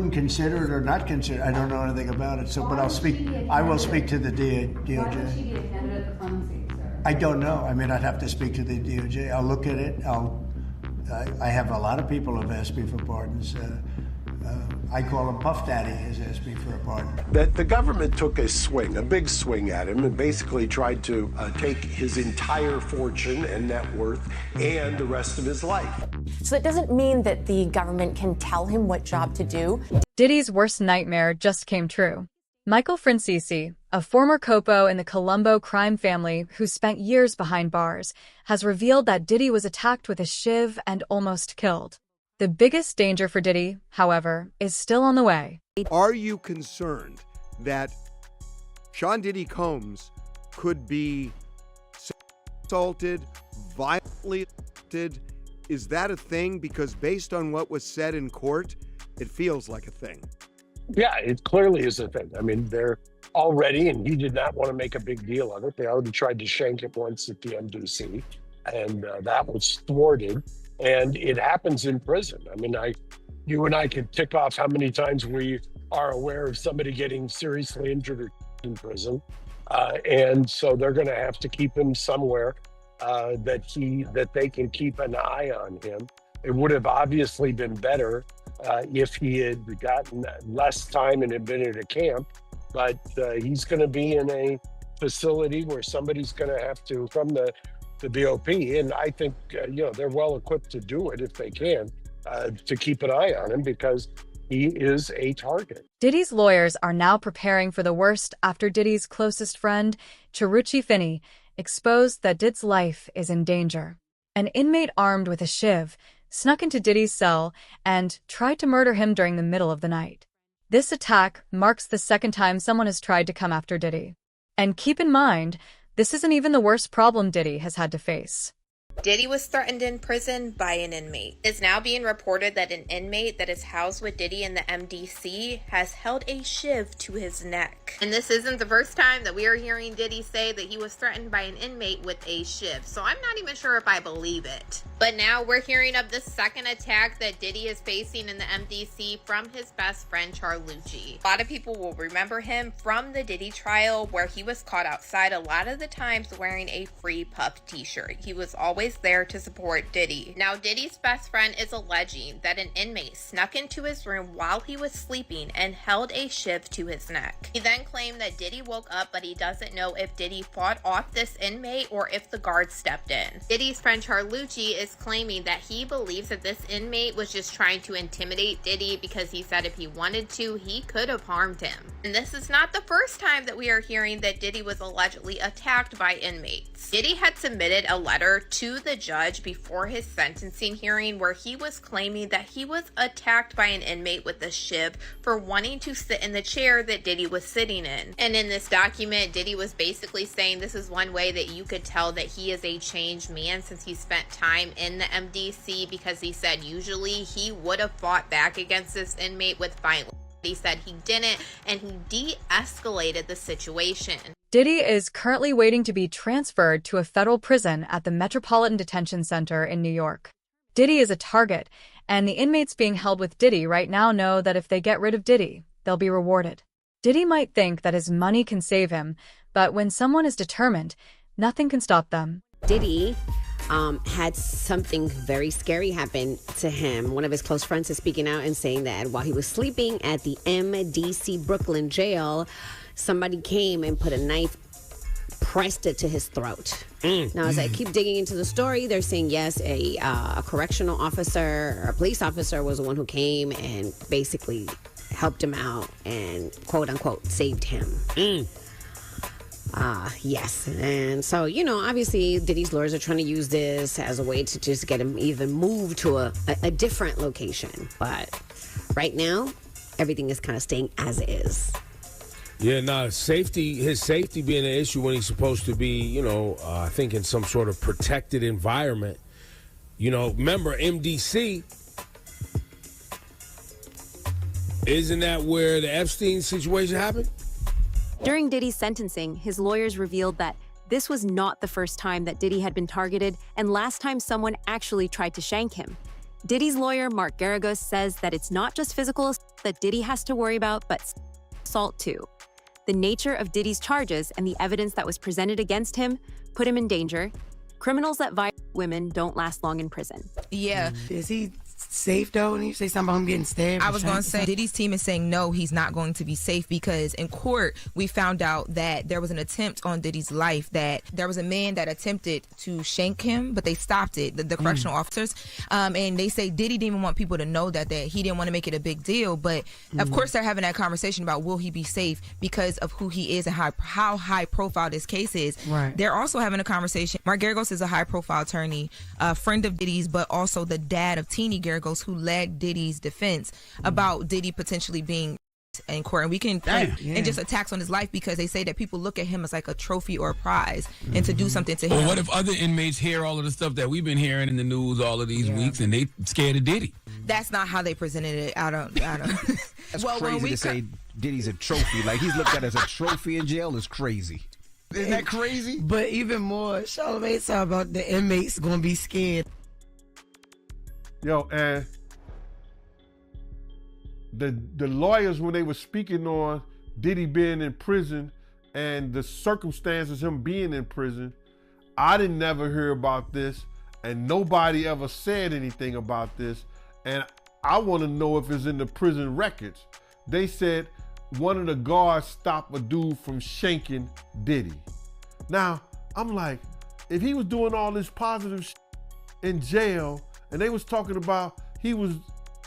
wouldn't consider it or not consider it. I don't know anything about it. So, but I will speak to the DOJ. Why would she be a candidate for clemency, sir? I don't know. I mean, I'd have to speak to the DOJ. I'll look at it. I have a lot of people who have asked me for pardons. I call him Puff Daddy has asked me for a pardon. That the government took a big swing at him, and basically tried to take his entire fortune and net worth and the rest of his life. So it doesn't mean that the government can tell him what job to do. Diddy's worst nightmare just came true. Michael Francisi, a former capo in the Colombo crime family who spent years behind bars, has revealed that Diddy was attacked with a shiv and almost killed. The biggest danger for Diddy, however, is still on the way. Are you concerned that Sean Diddy Combs could be assaulted, violently assaulted? Is that a thing? Because based on what was said in court, it feels like a thing. Yeah, it clearly is a thing. I mean, they're already, and he did not want to make a big deal of it. They already tried to shank him once at the MDC, and that was thwarted. And it happens in prison. I mean, you and I could tick off how many times we are aware of somebody getting seriously injured in prison. And so they're going to have to keep him somewhere that they can keep an eye on him. It would have obviously been better if he had gotten less time and had been at a camp, but he's going to be in a facility where somebody's going to have to, from the BOP, and I think they're well equipped to do it if they can, to keep an eye on him because he is a target. Diddy's lawyers are now preparing for the worst after Diddy's closest friend, Chiruchi Finney, exposed that Did's life is in danger. An inmate armed with a shiv snuck into Diddy's cell and tried to murder him during the middle of the night. This attack marks the second time someone has tried to come after Diddy. And keep in mind, this isn't even the worst problem Diddy has had to face. Diddy was threatened in prison by an inmate. It's now being reported that an inmate that is housed with Diddy in the MDC has held a shiv to his neck. And this isn't the first time that we are hearing Diddy say that he was threatened by an inmate with a shiv, so I'm not even sure if I believe it. But now we're hearing of the second attack that Diddy is facing in the MDC from his best friend Charlucci. A lot of people will remember him from the Diddy trial where he was caught outside a lot of the times wearing a Free Puff t-shirt. He was always there to support Diddy. Now Diddy's best friend is alleging that an inmate snuck into his room while he was sleeping and held a shiv to his neck. He then claimed that Diddy woke up, but he doesn't know if Diddy fought off this inmate or if the guard stepped in. Diddy's friend Charlucci is claiming that he believes that this inmate was just trying to intimidate Diddy because he said if he wanted to, he could have harmed him. And this is not the first time that we are hearing that Diddy was allegedly attacked by inmates. Diddy had submitted a letter to the judge before his sentencing hearing where he was claiming that he was attacked by an inmate with a shiv for wanting to sit in the chair that Diddy was sitting in. And in this document, Diddy was basically saying this is one way that you could tell that he is a changed man since he spent time in the MDC, because he said usually he would have fought back against this inmate with violence. He said he didn't, and he de-escalated the situation. Diddy is currently waiting to be transferred to a federal prison at the Metropolitan Detention Center in New York. Diddy is a target, and the inmates being held with Diddy right now know that if they get rid of Diddy, they'll be rewarded. Diddy might think that his money can save him, but when someone is determined, nothing can stop them. Diddy had something very scary happen to him. One of his close friends is speaking out and saying that while he was sleeping at the MDC Brooklyn jail, somebody came and put a knife, pressed it to his throat. Now, as I keep digging into the story, they're saying, yes, a correctional officer or a police officer was the one who came and basically helped him out and, quote unquote, saved him. Yes. And so, obviously Diddy's lawyers are trying to use this as a way to just get him even moved to a different location. But right now, everything is kind of staying as is. Yeah, his safety being an issue when he's supposed to be, I think in some sort of protected environment. Remember MDC? Isn't that where the Epstein situation happened? During Diddy's sentencing, his lawyers revealed that this was not the first time that Diddy had been targeted and last time someone actually tried to shank him. Diddy's lawyer, Mark Garagos, says that it's not just physical that Diddy has to worry about, but assault too. The nature of Diddy's charges and the evidence that was presented against him put him in danger. Criminals that violate women don't last long in prison. Yeah. Is he safe though? And you say something about him getting stabbed? I was going to say, Diddy's team is saying no, he's not going to be safe, because in court we found out that there was an attempt on Diddy's life, that there was a man that attempted to shank him, but they stopped it, the correctional officers. And they say Diddy didn't even want people to know that he didn't want to make it a big deal. But of course they're having that conversation about will he be safe because of who he is and how high profile this case is. Right. They're also having a conversation. Mark Geragos is a high profile attorney, a friend of Diddy's, but also the dad of Teeny Geragos, who led Diddy's defense about Diddy potentially being in court. And we can and just attacks on his life, because they say that people look at him as like a trophy or a prize, and to do something to him. Well, what if other inmates hear all of the stuff that we've been hearing in the news all of these weeks, and they scared of Diddy? That's not how they presented it. I don't. That's crazy to say Diddy's a trophy. Like, he's looked at as a trophy in jail is crazy. Isn't that crazy? But even more, Charlamagne talking about the inmates gonna be scared. Yo, and the lawyers, when they were speaking on Diddy being in prison and the circumstances him being in prison, I didn't never hear about this, and nobody ever said anything about this. And I want to know if it's in the prison records. They said one of the guards stopped a dude from shanking Diddy. Now, I'm like, if he was doing all this positive shit in jail, and they was talking about he was,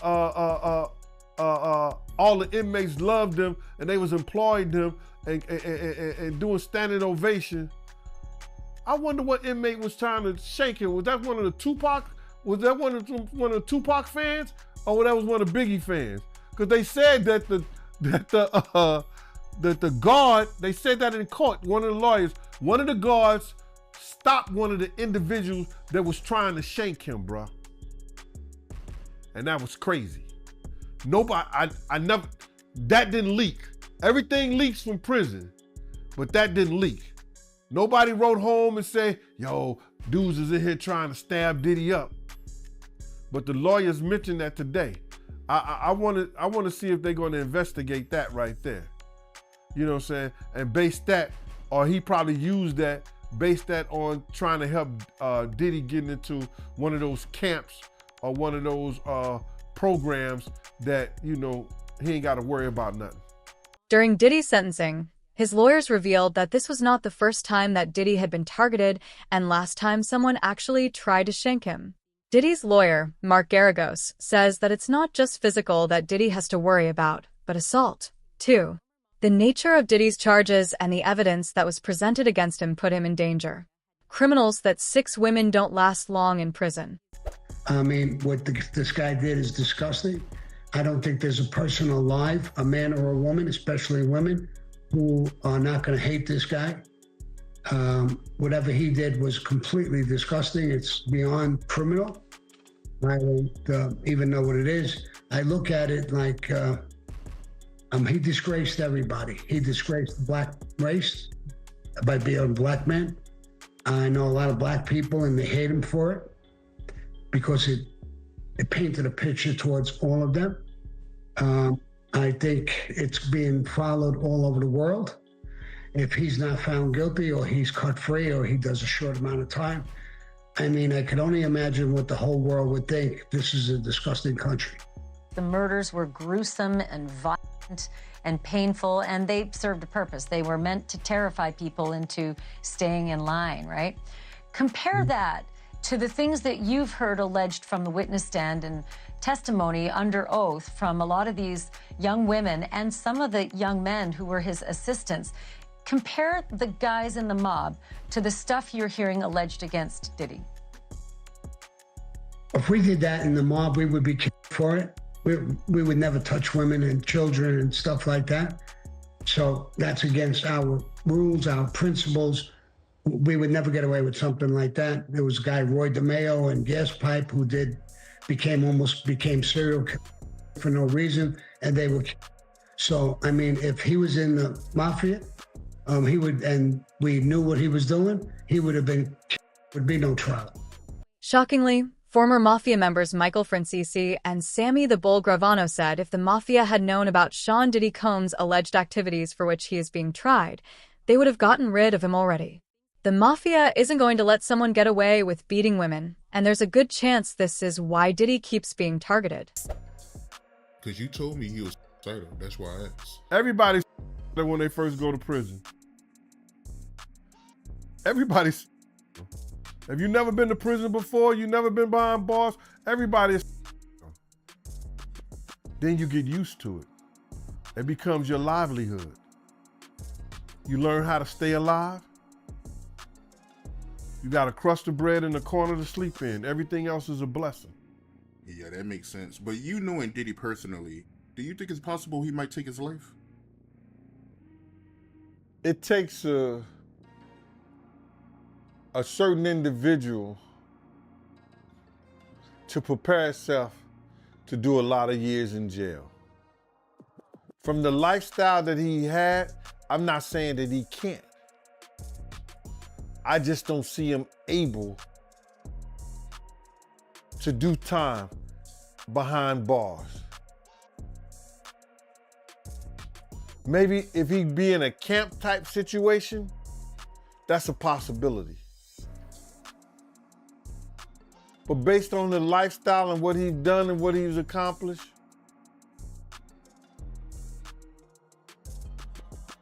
all the inmates loved him, and they was employing him and doing standing ovation. I wonder what inmate was trying to shank him. Was that one of the Tupac? Was that one of the Tupac fans, or that was one of Biggie fans? Because they said that the guard, they said that in court. One of the lawyers, one of the guards stopped one of the individuals that was trying to shank him, bruh. And that was crazy. Nobody, I never, that didn't leak. Everything leaks from prison, but that didn't leak. Nobody wrote home and said, yo, dudes is in here trying to stab Diddy up. But the lawyers mentioned that today. I want to see if they're going to investigate that right there. You know what I'm saying? And base that, or he probably used that, base that on trying to help Diddy getting into one of those camps or one of those programs that, you know, he ain't got to worry about nothing. During Diddy's sentencing, his lawyers revealed that this was not the first time that Diddy had been targeted and last time someone actually tried to shank him. Diddy's lawyer, Mark Geragos, says that it's not just physical that Diddy has to worry about, but assault, too. The nature of Diddy's charges and the evidence that was presented against him put him in danger. Criminals that 6 women don't last long in prison. I mean, what this guy did is disgusting. I don't think there's a person alive, a man or a woman, especially women, who are not going to hate this guy. Whatever he did was completely disgusting. It's beyond criminal. I don't even know what it is. I look at it like he disgraced everybody. He disgraced the black race by being a black man. I know a lot of black people, and they hate him for it because it painted a picture towards all of them. I think it's being followed all over the world. If he's not found guilty, or he's cut free, or he does a short amount of time, I mean, I could only imagine what the whole world would think. This is a disgusting country. The murders were gruesome and violent and painful, and they served a purpose. They were meant to terrify people into staying in line, right? Compare that to the things that you've heard alleged from the witness stand and testimony under oath from a lot of these young women and some of the young men who were his assistants. Compare the guys in the mob to the stuff you're hearing alleged against Diddy. If we did that in the mob, we would be killed for it. We would never touch women and children and stuff like that. So that's against our rules, our principles. We would never get away with something like that. There was a guy, Roy DeMeo, and Gas Pipe, who became serial killer for no reason, and they were. So, I mean, if he was in the mafia, he would, and we knew what he was doing, he would have been, would be no trial. Shockingly, Former Mafia members Michael Francisi and Sammy the Bull Gravano said if the Mafia had known about Sean Diddy Combs' alleged activities for which he is being tried, they would have gotten rid of him already. The Mafia isn't going to let someone get away with beating women, and there's a good chance this is why Diddy keeps being targeted. Because you told me he was psycho, that's why I asked. Everybody's when they first go to prison. Everybody's. If you've never been to prison before, you've never been behind bars, everybody's. Then you get used to it. It becomes your livelihood. You learn how to stay alive. You got a crust of bread in the corner to sleep in. Everything else is a blessing. Yeah, that makes sense. But you knowing Diddy personally, do you think it's possible he might take his life? It takes a certain individual to prepare itself to do a lot of years in jail. From the lifestyle that he had, I'm not saying that he can't. I just don't see him able to do time behind bars. Maybe if he'd be in a camp type situation, that's a possibility. But based on the lifestyle and what he's done and what he's accomplished,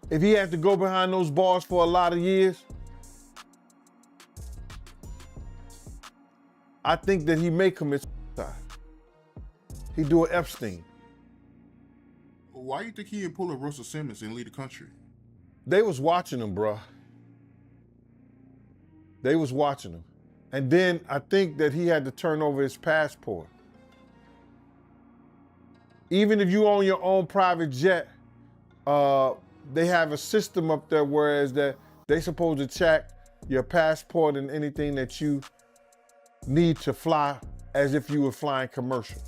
if he had to go behind those bars for a lot of years, I think that he may commit suicide. He'd do an Epstein. Why do you think he didn't pull a Russell Simmons and leave the country? They was watching him, bruh. They was watching him. And then I think that he had to turn over his passport. Even if you own your own private jet, they have a system up there whereas that they supposed to check your passport and anything that you need to fly as if you were flying commercial.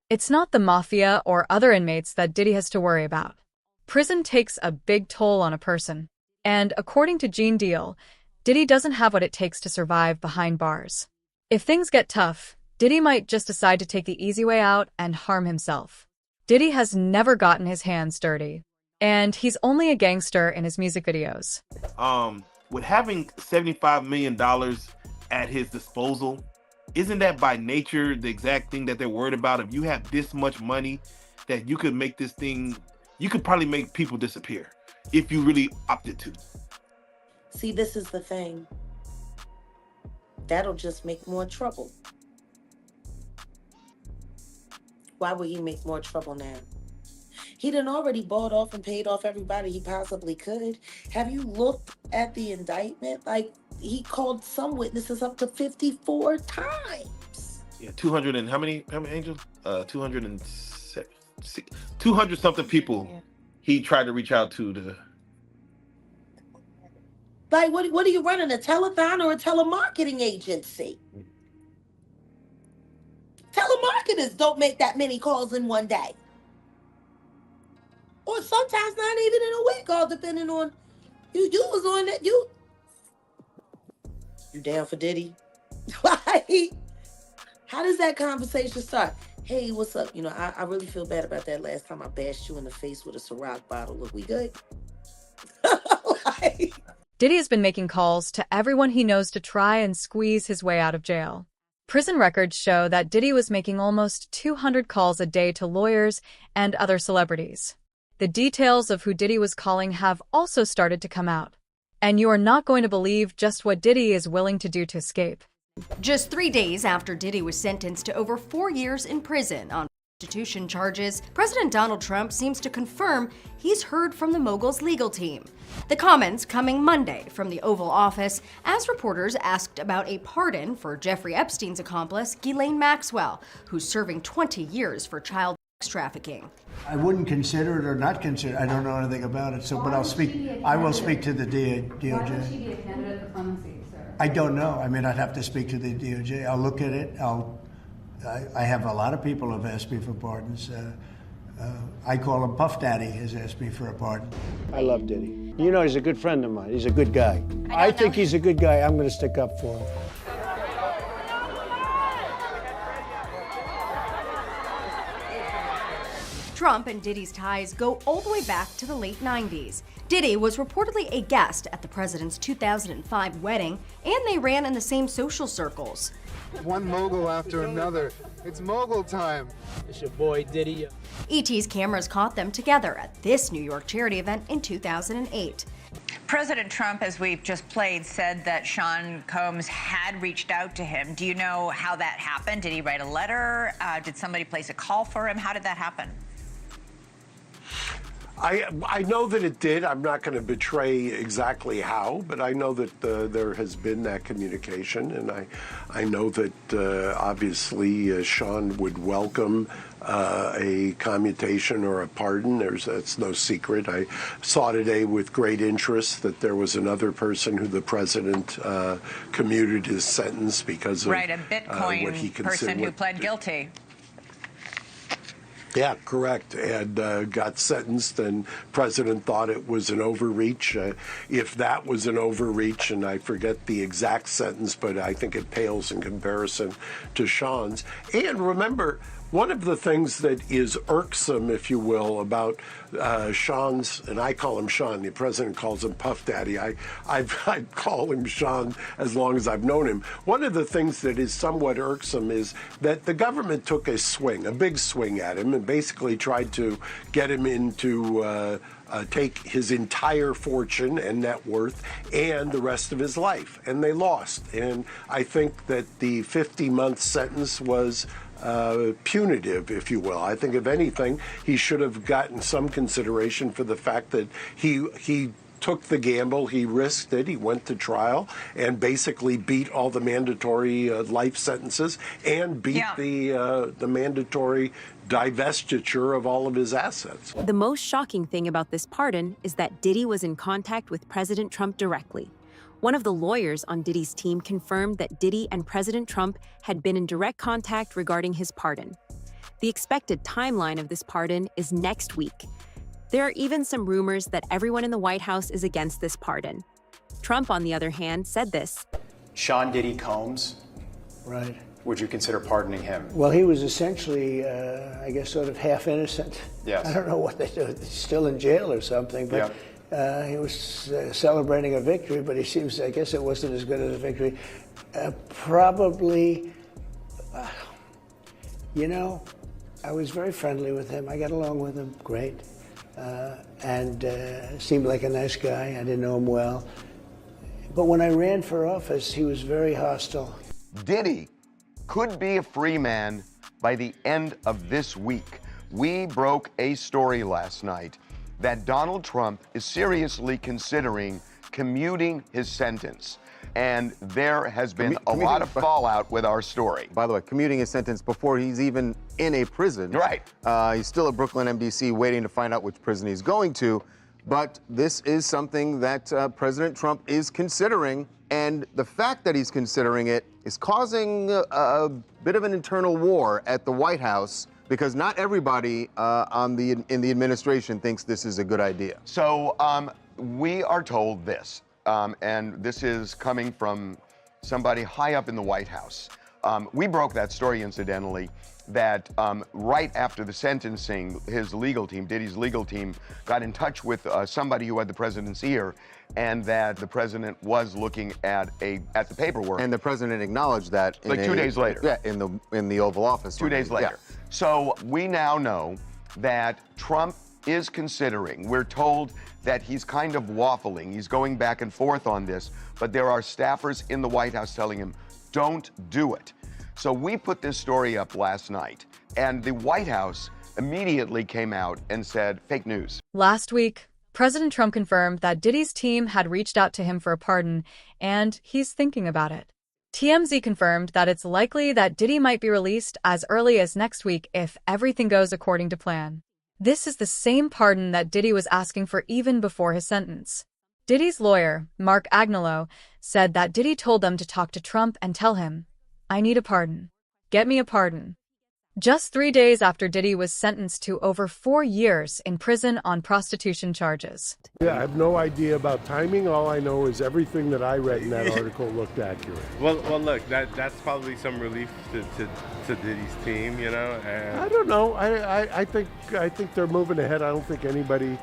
It's not the Mafia or other inmates that Diddy has to worry about. Prison takes a big toll on a person. And according to Gene Deal, Diddy doesn't have what it takes to survive behind bars. If things get tough, Diddy might just decide to take the easy way out and harm himself. Diddy has never gotten his hands dirty. And he's only a gangster in his music videos. With having $75 million at his disposal, isn't that by nature the exact thing that they're worried about? If you have this much money, that you could make this thing, you could probably make people disappear if you really opted to. See, this is the thing. That'll just make more trouble. Why would he make more trouble now? He done already bought off and paid off everybody he possibly could. Have you looked at the indictment? Like, he called some witnesses up to 54 times. Yeah, 200 and how many angels? 200 something people he tried to reach out to. Like, what are you running, a telethon or a telemarketing agency? Telemarketers don't make that many calls in one day. Or sometimes not even in a week, all depending on you was on that. You down for Diddy? Like, how does that conversation start? Hey, what's up? You know, I really feel bad about that last time I bashed you in the face with a Ciroc bottle. Look, we good? Like, Diddy has been making calls to everyone he knows to try and squeeze his way out of jail. Prison records show that Diddy was making almost 200 calls a day to lawyers and other celebrities. The details of who Diddy was calling have also started to come out. And you are not going to believe just what Diddy is willing to do to escape. Just 3 days after Diddy was sentenced to over 4 years in prison on prostitution charges, President Donald Trump seems to confirm he's heard from the mogul's legal team. The comments coming Monday from the Oval Office as reporters asked about a pardon for Jeffrey Epstein's accomplice, Ghislaine Maxwell, who's serving 20 years for child sex trafficking. I wouldn't consider it or not consider it. I don't know anything about it, so but I'll speak. I will speak to the DOJ. Why would she be a candidate for clemency, sir? I don't know. I mean, I'd have to speak to the DOJ. I'll look at it. I have a lot of people who have asked me for pardons. I call him Puff Daddy has asked me for a pardon. I love Diddy. You know, he's a good friend of mine. He's a good guy. I think he's a good guy. I'm going to stick up for him. Trump and Diddy's ties go all the way back to the late 90s. Diddy was reportedly a guest at the president's 2005 wedding, and they ran in the same social circles. One mogul after another. It's mogul time. It's your boy Diddy. ET's cameras caught them together at this New York charity event in 2008. President Trump, as we've just played, said that Sean Combs had reached out to him. Do you know how that happened? Did he write a letter? Did somebody place a call for him? How did that happen? I know that it did. I'm not going to betray exactly how, but I know that there has been that communication, and I know that obviously Sean would welcome a commutation or a pardon. That's no secret. I saw today with great interest that there was another person who the president commuted his sentence because of right, a Bitcoin what he person who pled guilty. Yeah, correct, and got sentenced, and president thought it was an overreach. If that was an overreach, and I forget the exact sentence, but I think it pales in comparison to Sean's. And remember, one of the things that is irksome, if you will, about Sean's, and I call him Sean, the president calls him Puff Daddy. I call him Sean as long as I've known him. One of the things that is somewhat irksome is that the government took a big swing at him, and basically tried to get him into take his entire fortune and net worth and the rest of his life, and they lost. And I think that the 50-month sentence was punitive, if you will. I think, if anything, he should have gotten some consideration for the fact that he took the gamble, he risked it, he went to trial, and basically beat all the mandatory life sentences and beat the mandatory divestiture of all of his assets. The most shocking thing about this pardon is that Diddy was in contact with President Trump directly. One of the lawyers on Diddy's team confirmed that Diddy and President Trump had been in direct contact regarding his pardon. The expected timeline of this pardon is next week. There are even some rumors that everyone in the White House is against this pardon. Trump, on the other hand, said this. Sean Diddy Combs. Right. Would you consider pardoning him? Well, he was essentially, I guess, sort of half innocent. Yes. I don't know what they do. He's still in jail or something, but he was celebrating a victory, but he seems, I guess it wasn't as good as a victory. Probably, I was very friendly with him. I got along with him great. And seemed like a nice guy. I didn't know him well. But when I ran for office, he was very hostile. Diddy could be a free man by the end of this week. We broke a story last night that Donald Trump is seriously considering commuting his sentence. And there has been a lot of fallout with our story. By the way, commuting his sentence before he's even in a prison. Right. He's still at Brooklyn MDC waiting to find out which prison he's going to. But this is something that President Trump is considering. And the fact that he's considering it is causing a bit of an internal war at the White House, because not everybody in the administration thinks this is a good idea. So we are told this. And this is coming from somebody high up in the White House. We broke that story, incidentally, that right after the sentencing, his legal team, Diddy's legal team, got in touch with somebody who had the president's ear, and that the president was looking at the paperwork. And the president acknowledged that like 2 days later. Yeah, in the Oval Office. 2 days later. Yeah. So we now know that Trump is considering, we're told that he's kind of waffling, he's going back and forth on this, but there are staffers in the White House telling him, don't do it. So we put this story up last night, and the White House immediately came out and said, fake news. Last week, President Trump confirmed that Diddy's team had reached out to him for a pardon, and he's thinking about it. TMZ confirmed that it's likely that Diddy might be released as early as next week if everything goes according to plan. This is the same pardon that Diddy was asking for even before his sentence. Diddy's lawyer, Mark Agnello, said that Diddy told them to talk to Trump and tell him, I need a pardon. Get me a pardon. Just 3 days after Diddy was sentenced to over 4 years in prison on prostitution charges. Yeah, I have no idea about timing. All I know is everything that I read in that article looked accurate. Well, look, that's probably some relief to Diddy's team, you know. And I don't know. I think they're moving ahead. I don't think anybody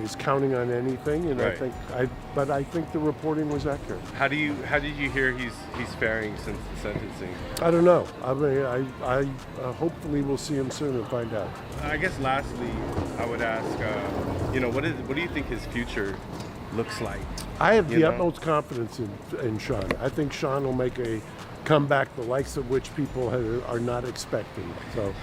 is counting on anything, and Right. I think the reporting was accurate. how did you hear he's faring since the sentencing? I don't know. I mean, I hopefully we'll see him soon and find out. I guess lastly, I would ask, what do you think his future looks like? I have You the know? utmost confidence in Sean. I think Sean will make a comeback, the likes of which people are not expecting. So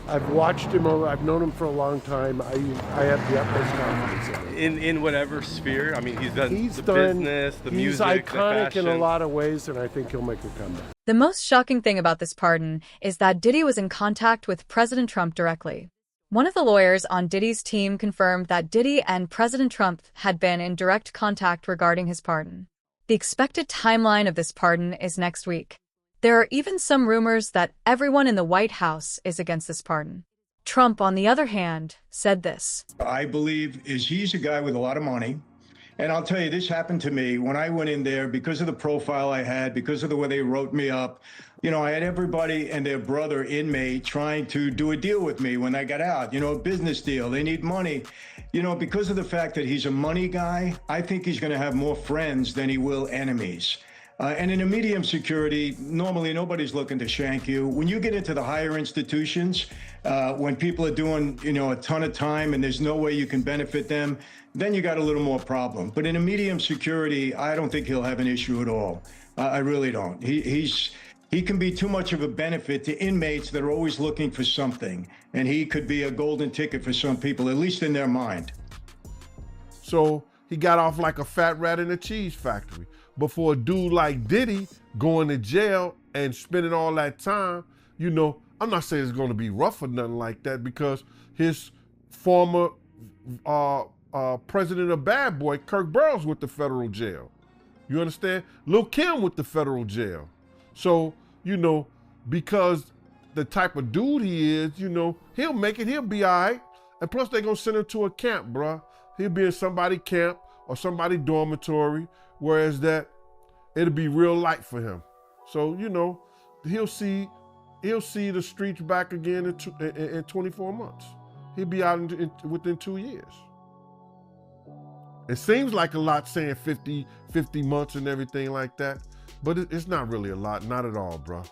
I've watched him. I've known him for a long time. I have the utmost confidence in him. In whatever sphere. I mean, he's done business, the music, He's iconic the in a fashion. lot of ways, and I think he'll make a comeback. The most shocking thing about this pardon is that Diddy was in contact with President Trump directly. One of the lawyers on Diddy's team confirmed that Diddy and President Trump had been in direct contact regarding his pardon. The expected timeline of this pardon is next week. There are even some rumors that everyone in the White House is against this pardon. Trump, on the other hand, said this. I believe he's a guy with a lot of money. And I'll tell you, this happened to me when I went in there because of the profile I had, because of the way they wrote me up. You know, I had everybody and their brother inmate trying to do a deal with me when I got out, a business deal. They need money. Because of the fact that he's a money guy, I think he's going to have more friends than he will enemies. And in a medium security, normally nobody's looking to shank you. When you get into the higher institutions, when people are doing, a ton of time and there's no way you can benefit them, then you got a little more problem. But in a medium security, I don't think he'll have an issue at all. I really don't. He can be too much of a benefit to inmates that are always looking for something. And he could be a golden ticket for some people, at least in their mind. So he got off like a fat rat in a cheese factory. But for a dude like Diddy going to jail and spending all that time, I'm not saying it's going to be rough or nothing like that, because his former president of Bad Boy, Kirk Burrows, with the federal jail. You understand? Lil' Kim with the federal jail. So, because the type of dude he is, he'll make it. He'll be all right. And plus, they're going to send him to a camp, bruh. He'll be in somebody camp or somebody dormitory, whereas that it'll be real light for him. So, he'll see the streets back again in 24 months. He'll be out within 2 years. It seems like a lot saying 50 months and everything like that, but it's not really a lot. Not at all, bro.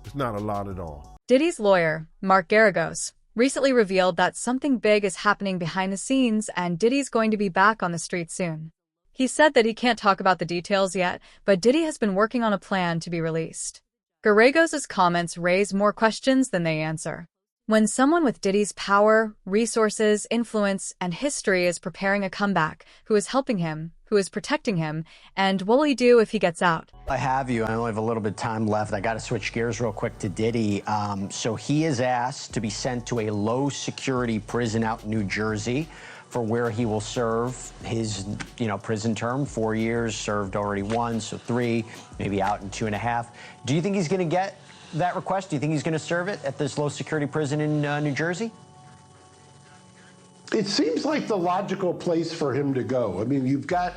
It's not a lot at all. Diddy's lawyer, Mark Garagos, recently revealed that something big is happening behind the scenes and Diddy's going to be back on the street soon. He said that he can't talk about the details yet, but Diddy has been working on a plan to be released. Garagos' comments raise more questions than they answer. When someone with Diddy's power, resources, influence, and history is preparing a comeback, who is helping him, who is protecting him, and what will he do if he gets out? I have you. I only have a little bit of time left. I got to switch gears real quick to Diddy. So he is asked to be sent to a low-security prison out in New Jersey for where he will serve his, prison term. 4 years, served already 1, so 3, maybe out in 2.5. Do you think he's going to get that request? Do you think he's going to serve it at this low-security prison in New Jersey? It seems like the logical place for him to go. I mean, you've got,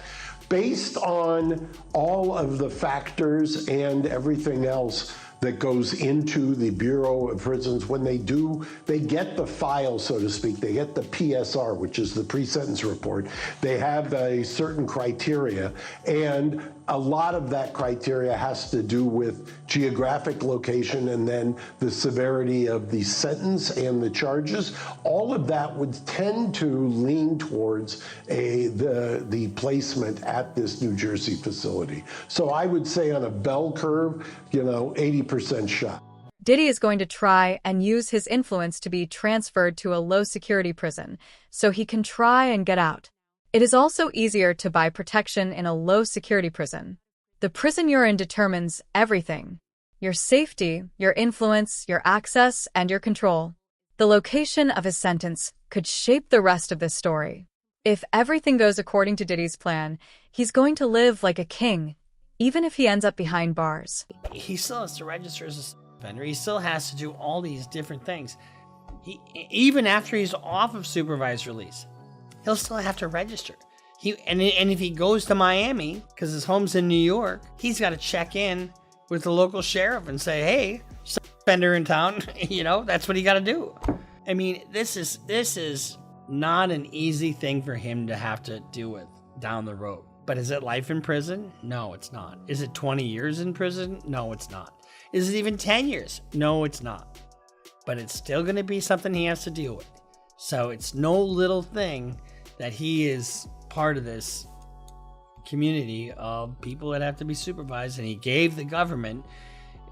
based on all of the factors and everything else that goes into the Bureau of Prisons, when they get the file, so to speak, they get the PSR, which is the pre-sentence report. They have a certain criteria, and a lot of that criteria has to do with geographic location and then the severity of the sentence and the charges. All of that would tend to lean towards the placement at this New Jersey facility. So I would say on a bell curve, 80% shot. Diddy is going to try and use his influence to be transferred to a low-security prison, so he can try and get out. It is also easier to buy protection in a low-security prison. The prison you're in determines everything: your safety, your influence, your access, and your control. The location of his sentence could shape the rest of this story. If everything goes according to Diddy's plan, he's going to live like a king, even if he ends up behind bars. He still has to register as offender. He still has to do all these different things. Even after he's off of supervised release, he'll still have to register. And if he goes to Miami, because his home's in New York, he's got to check in with the local sheriff and say, hey, some offender in town, that's what he got to do. I mean, this is not an easy thing for him to have to deal with down the road. But is it life in prison? No, it's not. Is it 20 years in prison? No, it's not. Is it even 10 years? No, it's not. But it's still going to be something he has to deal with. So it's no little thing that he is part of this community of people that have to be supervised, and he gave the government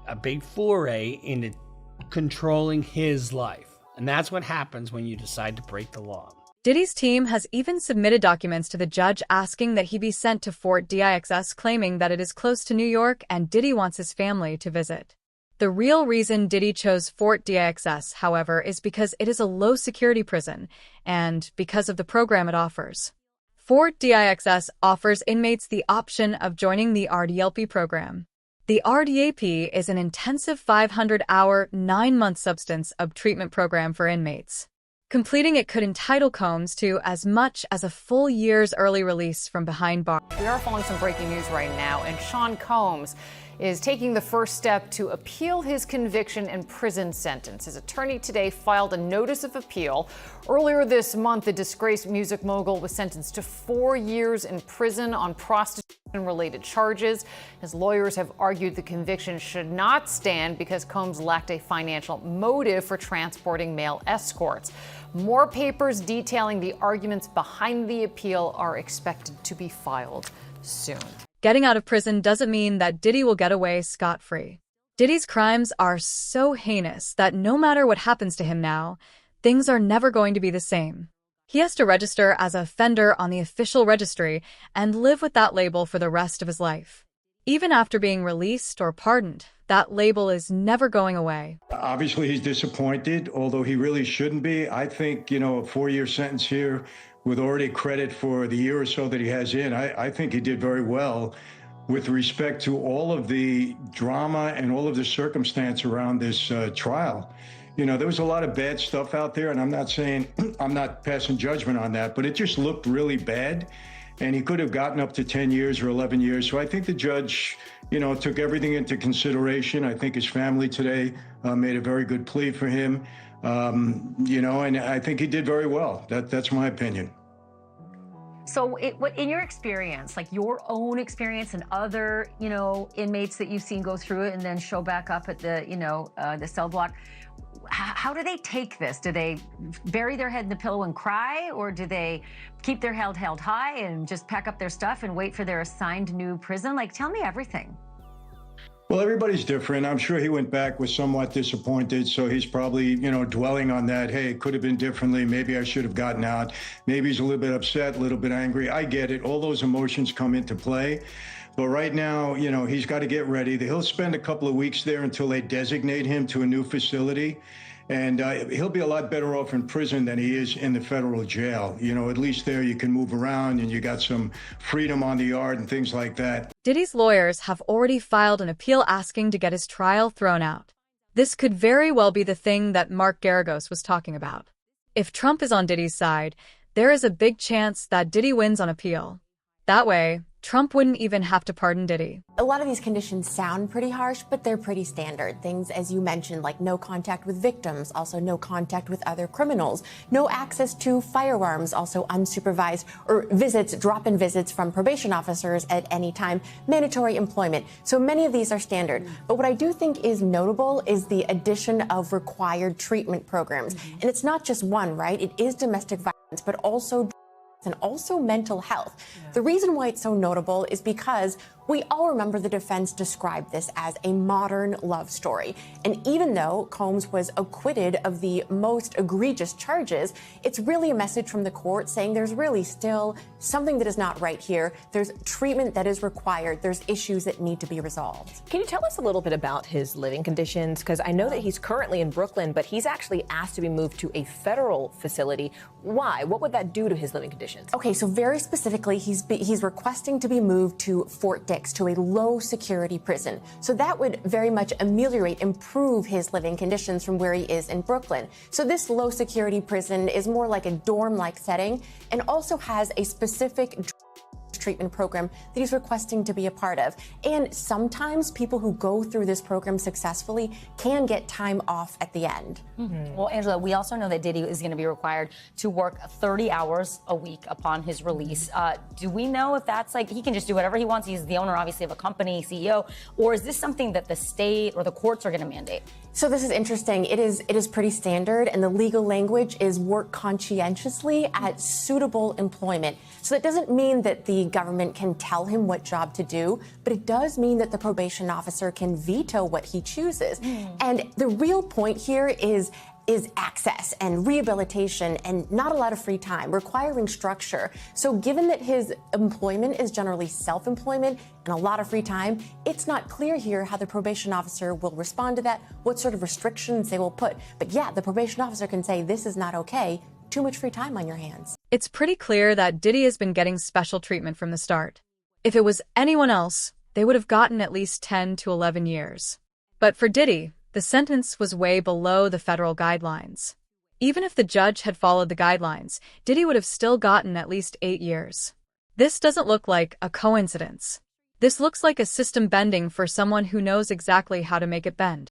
a big foray into controlling his life. And that's what happens when you decide to break the law. Diddy's team has even submitted documents to the judge asking that he be sent to Fort Dix, claiming that it is close to New York and Diddy wants his family to visit. The real reason Diddy chose Fort Dix, however, is because it is a low-security prison and because of the program it offers. Fort Dix offers inmates the option of joining the RDLP program. The RDAP is an intensive 500-hour, 9-month substance of treatment program for inmates. Completing it could entitle Combs to as much as a full year's early release from behind bars. We are following some breaking news right now, and Sean Combs is taking the first step to appeal his conviction and prison sentence. His attorney today filed a notice of appeal. Earlier this month, the disgraced music mogul was sentenced to 4 years in prison on prostitution-related charges. His lawyers have argued the conviction should not stand because Combs lacked a financial motive for transporting male escorts. More papers detailing the arguments behind the appeal are expected to be filed soon. Getting out of prison doesn't mean that Diddy will get away scot-free. Diddy's crimes are so heinous that no matter what happens to him now, things are never going to be the same. He has to register as an offender on the official registry and live with that label for the rest of his life. Even after being released or pardoned, that label is never going away. Obviously, he's disappointed, although he really shouldn't be. I think, a 4-year sentence here with already credit for the year or so that he has in, I think he did very well with respect to all of the drama and all of the circumstance around this trial. There was a lot of bad stuff out there, and I'm not saying, I'm not passing judgment on that, but it just looked really bad. And he could have gotten up to 10 years or 11 years. So I think the judge, took everything into consideration. I think his family today made a very good plea for him. And I think he did very well. That's my opinion. So in your experience, like your own experience and other, inmates that you've seen go through it and then show back up at the, the cell block, how do they take this? Do they bury their head in the pillow and cry, or do they keep their head held high and just pack up their stuff and wait for their assigned new prison? Like, tell me everything. Well, everybody's different. I'm sure he went back with somewhat disappointed, so he's probably, dwelling on that. Hey, it could have been differently. Maybe I should have gotten out. Maybe he's a little bit upset, a little bit angry. I get it. All those emotions come into play. But right now, he's got to get ready. He'll spend a couple of weeks there until they designate him to a new facility. And he'll be a lot better off in prison than he is in the federal jail. At least there you can move around and you got some freedom on the yard and things like that. Diddy's lawyers have already filed an appeal asking to get his trial thrown out. This could very well be the thing that Mark Garagos was talking about. If Trump is on Diddy's side, there is a big chance that Diddy wins on appeal. That way, Trump wouldn't even have to pardon Diddy. A lot of these conditions sound pretty harsh, but they're pretty standard. Things, as you mentioned, like no contact with victims, also no contact with other criminals, no access to firearms, also unsupervised, or visits, drop-in visits from probation officers at any time, mandatory employment. So many of these are standard. But what I do think is notable is the addition of required treatment programs. And it's not just one, right? It is domestic violence, but also and also mental health. The reason why it's so notable is because we all remember the defense described this as a modern love story. And even though Combs was acquitted of the most egregious charges, it's really a message from the court saying there's really still something that is not right here. There's treatment that is required. There's issues that need to be resolved. Can you tell us a little bit about his living conditions? Because I know that he's currently in Brooklyn, but he's actually asked to be moved to a federal facility. Why? What would that do to his living conditions? conditions? Okay, so very specifically, he's requesting to be moved to Fort Dix, to a low-security prison. So that would very much ameliorate, improve his living conditions from where he is in Brooklyn. So this low-security prison is more like a dorm-like setting and also has a specific treatment program that he's requesting to be a part of. And sometimes people who go through this program successfully can get time off at the end. Well, Angela, we also know that Diddy is going to be required to work 30 hours a week upon his release. Do we know if that's like, he can just do whatever he wants? He's the owner, obviously, of a company, CEO. Or is this something that the state or the courts are going to mandate? So this is interesting. It is pretty standard, and the legal language is work conscientiously at suitable employment. So that doesn't mean that the government can tell him what job to do, but it does mean that the probation officer can veto what he chooses. And the real point here is access and rehabilitation and not a lot of free time, requiring structure. So given that his employment is generally self-employment and a lot of free time, it's not clear here how the probation officer will respond to that, what sort of restrictions they will put. But yeah, the probation officer can say, this is not okay, too much free time on your hands. It's pretty clear that Diddy has been getting special treatment from the start. If it was anyone else, they would have gotten at least 10 to 11 years. But for Diddy, the sentence was way below the federal guidelines. Even if the judge had followed the guidelines, Diddy would have still gotten at least 8 years. This doesn't look like a coincidence. This looks like a system bending for someone who knows exactly how to make it bend.